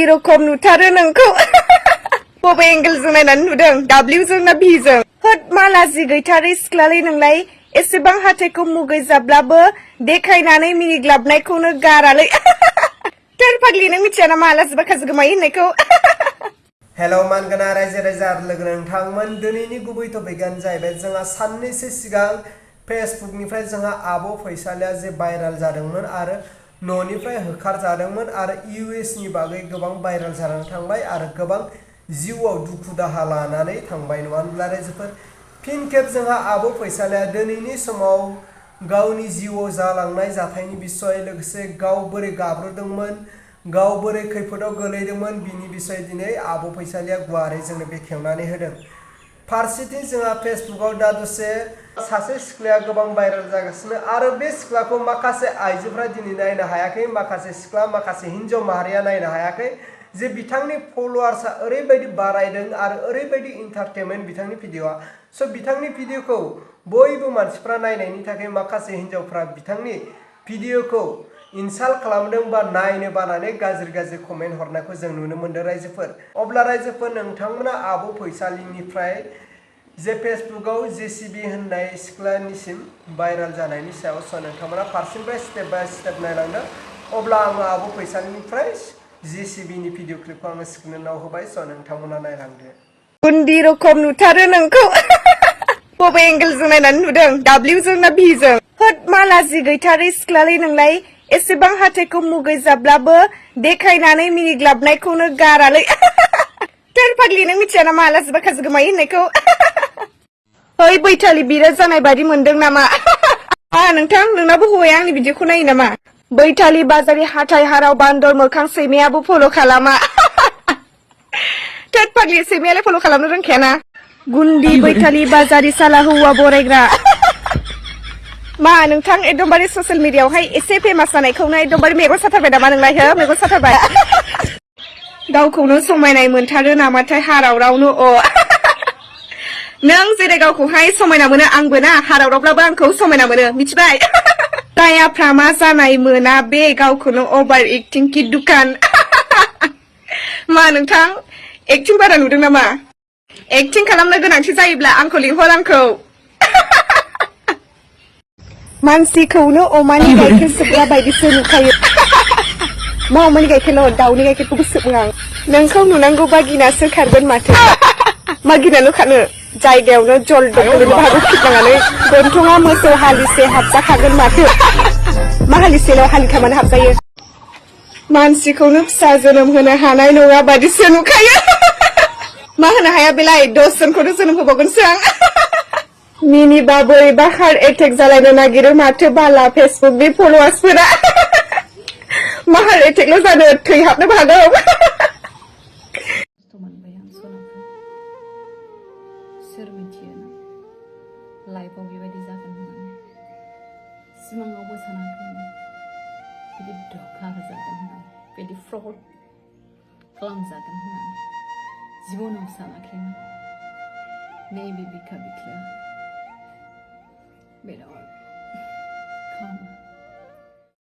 गुन्दी रखम नुथारो नोंखौ बबे एंगेलजों नायनानै नुदों W जों ना B जों होद मालाजि गैथारै सिख्लालै नोंलाय एसेबां हाथायखौ मुगै जाब्लाबो देखायनानै मिनिग्लाबनायखौनो गारालै थोर फाग्लि नों मिथिया नामा आलासि बाखाजो गोमायो होननायखौ हेल' मानगोना रायजो राजा लोगो नोंथांमोन दिनैनि गुबै टपिकआनो जाहैबाय जोंहा साननैसो सिगां फेसबुकनिफ्राय जोंहा आब' फैसालिया जे भाइराल जादोंमोन आरो न'निफ्राय होखारजादोंमोन आरो US नि बागै गोबां भाइराल जानानै थांबाय आरो गोबां जिउआव दुखु दाहा लानानै थांबाय नङा होनब्ला रायजोफोर फिन खेब जोंहा आब' फैसालिया दिनैनि समाव गावनि जिउआव जालांनाय जाथायनि बिसय लोगोसे गाव बोरै गाब्र'दोंमोन गाव बोरै खैफोदाव गोलैदोंमोन बिनि बिसय दिनै आब' फैसालिया गुवारै जोंनो बेखेवनानै होदों फारसेथिं जोंहा फेसबुकआव दा दसे सासे सिख्लाया गोबां भाइराल जागासिनो आरो बे सिख्लाखौ माखासे आइजोफ्रा दिनै नायनो हायाखै माखासे सिख्ला माखासे हिन्जाव माहारिया नायनो हायाखै जे बिथांनि फलोवार्सआ ओरैबायदि बारायदों आरो ओरैबायदि इन्टारटेनमेन्ट बिथांनि भिडिअ'आ स' बिथांनि भिडिअ'खौ बयबो मानसिफ्रा नायनायनि थाखाय माखासे हिन्जावफ्रा बिथांनि भिडिअ'खौ इनसाल्ट खालामदों बा नायनो बानानै गाज्रि कमेन्ट हरनायखौ जों नुनो मोन्दों रायजोफोर अब्ला रायजोफोर नोंथांमोना आब' फैसालिनिफ्राय जे फेसबुकआव JCB होननाय सिख्लानिसिम भाइराल जानायनि सायाव स' नोंथांमोना फारसेनिफ्राय स्टेप बाय स्टेप नायलांदों अब्ला आङो आब' फैसालिनिफ्राय JCBनि भिडिअ क्लिपखौ आङो स्क्रिनाव होबाय स' नोंथांमोना नायलांदो गुन्दी रखम नुथारो नोंखौ बबे एंगेलजों नायनानै नुदों W जों ना B जों होद मालाजि गैथारै सिख्लालै नोंलाय एसेबां हाथायखौ मुगै जाब्लाबो देखायनानै मिनिग्लाबनायखौनो गारालै थोर फाग्लि नों मिथिया नामा आलासि बाखाजो गोमायो होननायखौ ओइ बैथालि बिराद जानाय बायदि मोनदों नामा नोंथां नोंनाबो हौवाया आंनि भिडिअखौ नायो नामा बैथालि बाजारि हाथाय हाराव बान्दर मोखां सैमायाबो फल' खालामा थोद फाग्लि सैमायालाय फल' खालामनो रोंखायाना गुन्दी बैथालि बाजारि साला हौवा बरायग्रा मा नोंथां एकदमबारे ससियेल मिडियाआवहाय एसे फेमास जानायखौनो एकदमबारे मेगन साथारबाय नामा नोंलाय हो मेगन साथारबाय गावखौनो समायनाय मोनथारो नामाथाय हारावरावनो नों जेरै गावखौहाय समायना मोनो आंबो ना हारावरावब्लाबो आंखौ समायना मोनो मिथिबाय दायाफ्रा मा जानाय मोना बे गावखौनो अभार एक्टिं कि दुखान मा नोंथां एक्टिं बारा नुदों नामा एक्टिं खालामनो गोनांथि जायोब्ला आंखौ लिंहर आंखौ मानसिखौनो अमानि गाइखेर सोबग्रा बायदिसो नुखायो मा अमानि गाइखेरल' दाउनि गाइखेरखौबो सोबो आं नोंखौ नुनांगौबा गिनासो खारगोन माथो मा गिनाल' खानो जायगायावनो जल दखलनि बाहागो खिदलांनानै गन्थङा मोसौ हालिसे हाबजाखागोन माथो मा हालिसेल' हालिथामानो हाबजायो मानसिखौनो फिसा जोनोम होनो हानाय नङा बादिसो नुखायो मा होनो हाया बेलाय 10 जनखौनो जोनोम होबावगोनसो आं मिनिबा बोरैबा हार्ट एटेक जालायनो नागिरो माथो बाला फेसबुकनि फलोवार्सफोरा मा हार्ट एटेकल' जानो थैहाबनोबो हागौ सोर मिथियो लाइफआव बेबायदि जागोन होननानै सिमाङावबो सानाखैमोन बिदि धोखा होजागोन होननानै बिदि फ्रड खालामजागोन होननानै जिबनाव सानाखैमोन नैबे बिखा बिख्लाया बिराद खामो